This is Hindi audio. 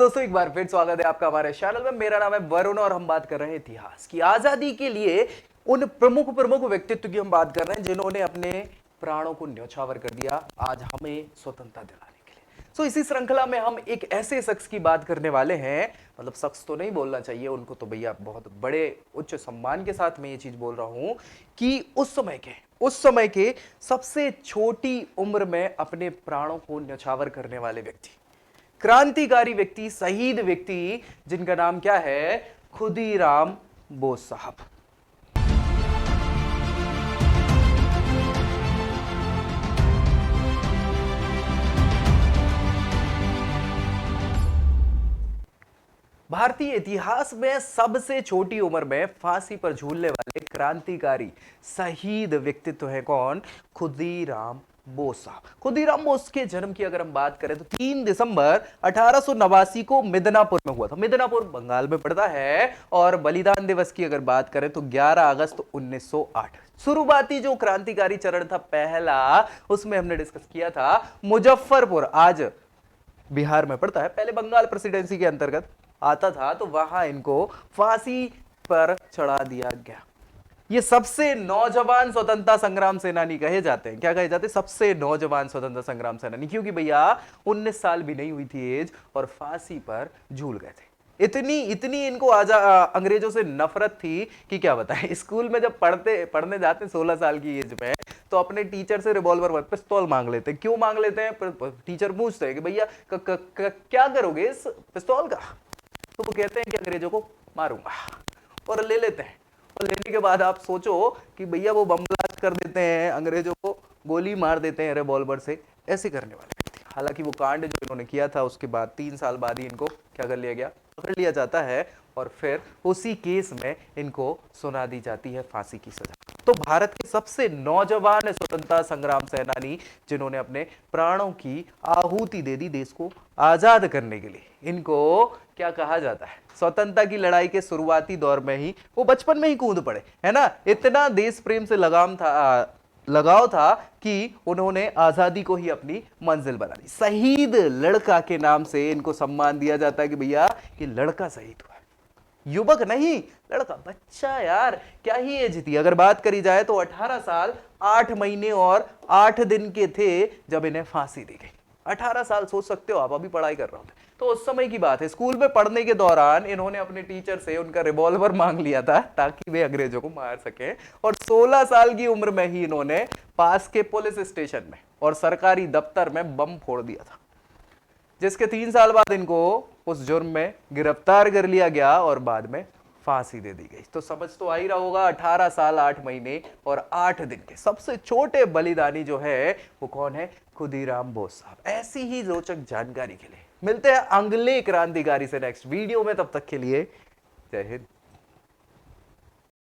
दोस्तों एक बार फिर स्वागत है आपका हमारे चैनल में। मेरा नाम है वरुण और हम बात कर रहे हैं इतिहास की। आजादी के लिए उन प्रमुख प्रमुख व्यक्तित्व की हम बात कर रहे हैं जिन्होंने अपने प्राणों को न्यौछावर कर दिया आज हमें स्वतंत्रता दिलाने के लिए। इसी श्रृंखला में हम एक ऐसे शख्स की बात करने वाले हैं, मतलब शख्स तो नहीं बोलना चाहिए उनको, तो भैया बहुत बड़े उच्च सम्मान के साथ मैं ये चीज बोल रहा हूं कि उस समय के सबसे छोटी उम्र में अपने प्राणों को न्यौछावर करने वाले व्यक्ति, क्रांतिकारी व्यक्ति, शहीद व्यक्ति, जिनका नाम क्या है? खुदीराम बोस साहब। भारतीय इतिहास में सबसे छोटी उम्र में फांसी पर झूलने वाले क्रांतिकारी शहीद व्यक्तित्व है कौन? खुदीराम बोस साहब। खुदीराम बोस के जन्म की अगर हम बात करें तो 3 दिसंबर 1889 को मिदनापुर में हुआ था। मिदनापुर बंगाल में पड़ता है। और बलिदान दिवस की अगर बात करें तो 11 अगस्त 1908। शुरुआती जो क्रांतिकारी चरण था पहला, उसमें हमने डिस्कस किया था मुजफ्फरपुर, आज बिहार में पड़ता है, पहले बंगाल प्रेसिडेंसी के अंतर्गत आता था, तो वहां इनको फांसी पर चढ़ा दिया गया। ये सबसे नौजवान स्वतंत्रता संग्राम सेनानी कहे जाते हैं। क्या कहे जाते हैं? सबसे नौजवान स्वतंत्रता संग्राम सेनानी, क्योंकि भैया 19 साल भी नहीं हुई थी एज और फांसी पर झूल गए थे। इतनी इनको अंग्रेजों से नफरत थी कि क्या बताएं। स्कूल में जब पढ़ने जाते हैं 16 साल की एज में, तो अपने टीचर से रिवॉल्वर पिस्तौल मांग लेते हैं। क्यों मांग लेते हैं? टीचर पूछते हैं कि भैया क्या करोगे इस पिस्तौल का? तो वो कहते हैं कि अंग्रेजों को मारूंगा, और ले लेते हैं। और लेने के बाद आप सोचो कि भैया वो बम ब्लास्ट कर देते हैं, अंग्रेजों को गोली मार देते हैं रिवॉल्वर से, ऐसे करने वाले व्यक्ति। हालांकि वो कांड जो इन्होंने किया था उसके बाद 3 साल बाद ही इनको क्या कर लिया गया? पकड़ लिया जाता है और फिर उसी केस में इनको सुना दी जाती है फांसी की सजा। तो भारत के सबसे नौजवान स्वतंत्रता संग्राम सेनानी जिन्होंने अपने प्राणों की आहुति दे दी देश को आजाद करने के लिए, इनको क्या कहा जाता है? स्वतंत्रता की लड़ाई के शुरुआती दौर में ही वो बचपन में ही कूद पड़े, है ना। इतना देश प्रेम से लगाव था कि उन्होंने आजादी को ही अपनी मंजिल बना ली। शहीद लड़का के नाम से इनको सम्मान दिया जाता है कि भैया ये लड़का शहीद हुआ, युवक नहीं, लड़का, बच्चा। यार क्या ही एज थी? अगर बात करी जाए तो 18 साल 8 महीने और 8 दिन के थे जब इन्हें फांसी दी गई। 18 साल, सोच सकते हो आप, अभी पढ़ाई कर रहे होते। तो उस समय की बात है, स्कूल में पढ़ने के दौरान इन्होंने अपने टीचर से उनका रिवॉल्वर मांग लिया था ताकि वे अंग्रेजों को मार सके। और 16 साल की उम्र में ही इन्होंने पास के पुलिस स्टेशन में और सरकारी दफ्तर में बम फोड़ दिया था, जिसके 3 साल बाद इनको उस जुर्म में गिरफ्तार कर लिया गया और बाद में फांसी दे दी गई। तो समझ तो आ ही रहा होगा, 18 साल 8 महीने और 8 दिन के सबसे छोटे बलिदानी जो है वो कौन है? खुदीराम बोस साहब। ऐसी ही रोचक जानकारी के लिए मिलते हैं अगले क्रांतिकारी से नेक्स्ट वीडियो में। तब तक के लिए जय हिंद।